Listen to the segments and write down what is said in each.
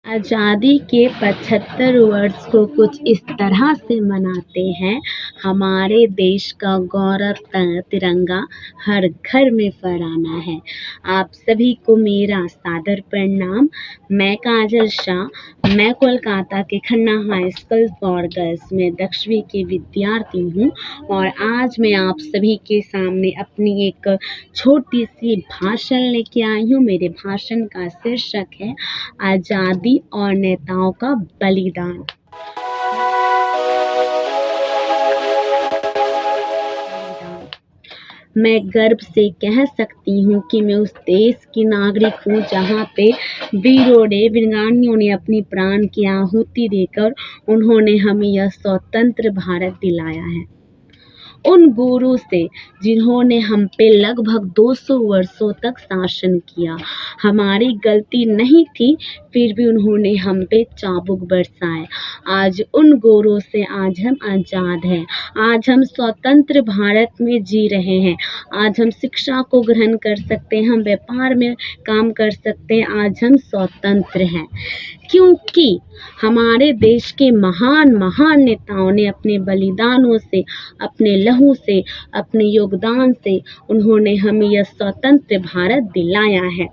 आज़ादी के 75 वर्ष को कुछ इस तरह से मनाते हैं। हमारे देश का गौरव तिरंगा हर घर में फहराना है। आप सभी को मेरा सादर प्रणाम। मैं काजल शाह, मैं कोलकाता के Khanna high school for girls में 10वीं की विद्यार्थी हूँ और आज मैं आप सभी के सामने अपनी एक छोटी सी भाषण लेके आई हूँ। मेरे भाषण का शीर्षक है आज़ादी और नेताओं का बलिदान। मैं गर्व से कह सकती हूँ कि मैं उस देश की नागरिक हूँ जहाँ पे वीरों ने वीरांगनाओं ने अपनी प्राण की आहुति देकर उन्होंने हमें यह स्वतंत्र भारत दिलाया है। उन गुरु से जिन्होंने हम पे लगभग 200 वर्षों तक शासन किया। हमारी गलती नहीं थी, फिर भी उन्होंने हम पे चाबुक बरसाए। आज उन गुरु से आज हम आज़ाद हैं। आज हम स्वतंत्र भारत में जी रहे हैं। आज हम शिक्षा को ग्रहण कर सकते हैं, हम व्यापार में काम कर सकते हैं। आज हम स्वतंत्र हैं क्योंकि हमारे देश के महान महान नेताओं ने अपने बलिदानों से, अपने लहू से, अपने योगदान से उन्होंने हमें यह स्वतंत्र भारत दिलाया है।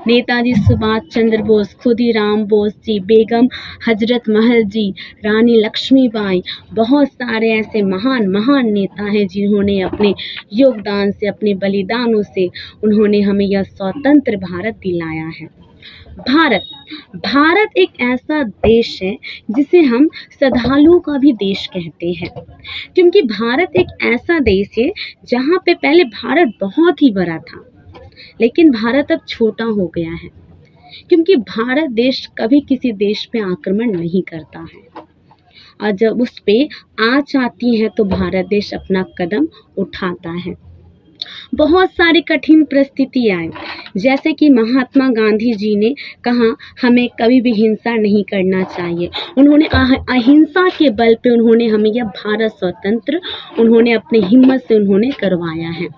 नेताजी सुभाष चंद्र बोस, खुदीराम बोस जी, बेगम हजरत महल जी, रानी लक्ष्मीबाई, बहुत सारे ऐसे महान महान नेता हैं जिन्होंने अपने योगदान से, अपने बलिदानों से उन्होंने हमें यह स्वतंत्र भारत दिलाया है। भारत एक ऐसा देश है जिसे हम श्रद्धालुओं का भी देश कहते हैं क्योंकि भारत एक ऐसा देश है जहाँ पे पहले भारत बहुत ही बड़ा था, लेकिन भारत अब छोटा हो गया है क्योंकि भारत देश कभी किसी देश पे आक्रमण नहीं करता है और जब उस पे आँच आती है तो भारत देश अपना कदम उठाता है। बहुत सारी कठिन परिस्थितियाँ आई, जैसे कि महात्मा गांधी जी ने कहा हमें कभी भी हिंसा नहीं करना चाहिए। उन्होंने अहिंसा के बल पे उन्होंने हमें यह भारत स्वतंत्र उन्होंने अपनी हिम्मत से उन्होंने करवाया है।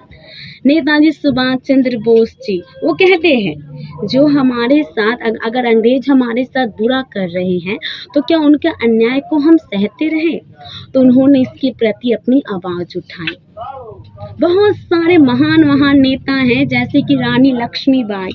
नेताजी सुभाष चंद्र बोस जी वो कहते हैं जो हमारे साथ अगर अंग्रेज हमारे साथ बुरा कर रहे हैं तो क्या उनके अन्याय को हम सहते रहे, तो उन्होंने इसके प्रति अपनी आवाज़ उठाई। बहुत सारे महान महान नेता हैं जैसे कि रानी लक्ष्मीबाई,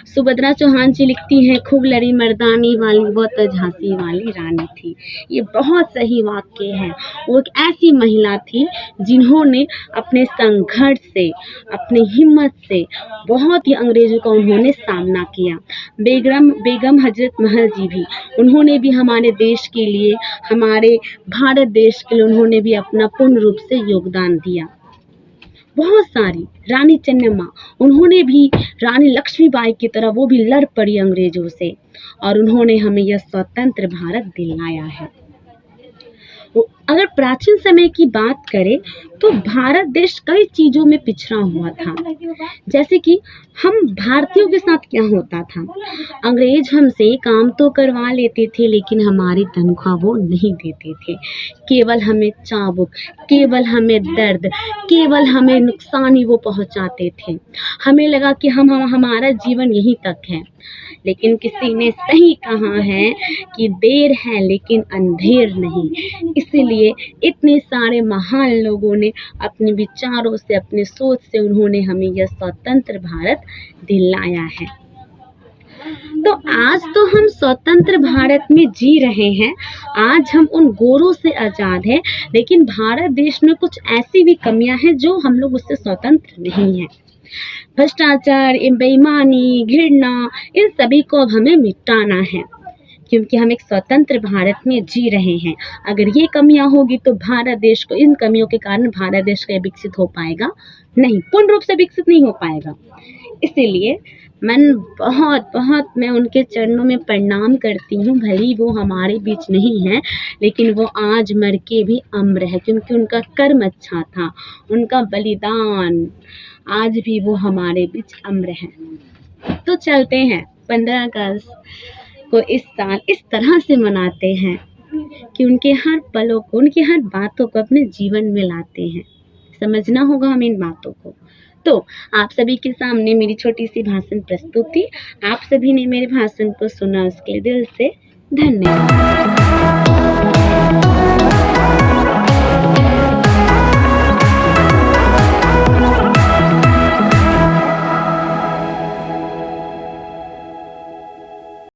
सुभद्रा चौहान जी लिखती हैं खूब लड़ी मर्दानी वाली वो तो झांसी वाली रानी थी। ये बहुत सही वाक्य है। वो एक ऐसी महिला थी जिन्होंने अपने संघर्ष से, अपनी हिम्मत से बहुत ही अंग्रेजों का उन्होंने सामना किया। बेगम हजरत महल जी भी, उन्होंने भी हमारे देश के लिए, हमारे भारत देश के लिए उन्होंने भी अपना पूर्ण रूप से योगदान दिया। बहुत सारी रानी चन्नम्मा, उन्होंने भी रानी लक्ष्मीबाई की तरह वो भी लड़ पड़ी अंग्रेजों से और उन्होंने हमें यह स्वतंत्र भारत दिलाया है। अगर प्राचीन समय की बात करें तो भारत देश कई चीज़ों में पिछड़ा हुआ था। जैसे कि हम भारतीयों के साथ क्या होता था, अंग्रेज हमसे काम तो करवा लेते थे लेकिन हमारी तनख्वाह वो नहीं देते थे। केवल हमें चाबुक, केवल हमें दर्द, केवल हमें नुकसान ही वो पहुंचाते थे। हमें लगा कि हमारा जीवन यहीं तक है, लेकिन किसी ने सही कहा है कि देर है लेकिन अंधेर नहीं। इसलिए इतने सारे महान लोगों ने अपने विचारों से, अपने सोच से उन्होंने हमें यह स्वतंत्र भारत दिलाया है। तो आज तो हम स्वतंत्र भारत में जी रहे हैं। आज हम उन गोरों से आज़ाद हैं, लेकिन भारत देश में कुछ ऐसी भी कमियां हैं जो हम लोग उससे स्वतंत्र नहीं हैं। भ्रष्टाचार, बेईमानी, घृणा, इन सभी को अब हमें मिटाना है क्योंकि हम एक स्वतंत्र भारत में जी रहे हैं। अगर ये कमियां होगी तो भारत देश को, इन कमियों के कारण भारत देश का विकसित हो पाएगा नहीं, पूर्ण रूप से विकसित नहीं हो पाएगा। इसीलिए मैं उनके चरणों में प्रणाम करती हूँ। भले वो हमारे बीच नहीं है लेकिन वो आज मर के भी अमर है क्योंकि उनका कर्म अच्छा था, उनका बलिदान आज भी वो हमारे बीच अमर है। तो चलते हैं 15 अगस्त को इस साल इस तरह से मनाते हैं कि उनके हर पलों को, उनकी हर बातों को अपने जीवन में लाते हैं। समझना होगा हमें इन बातों को। तो आप सभी के सामने मेरी छोटी सी भाषण प्रस्तुत थी। आप सभी ने मेरे भाषण को सुना, उसके लिए दिल से धन्यवाद।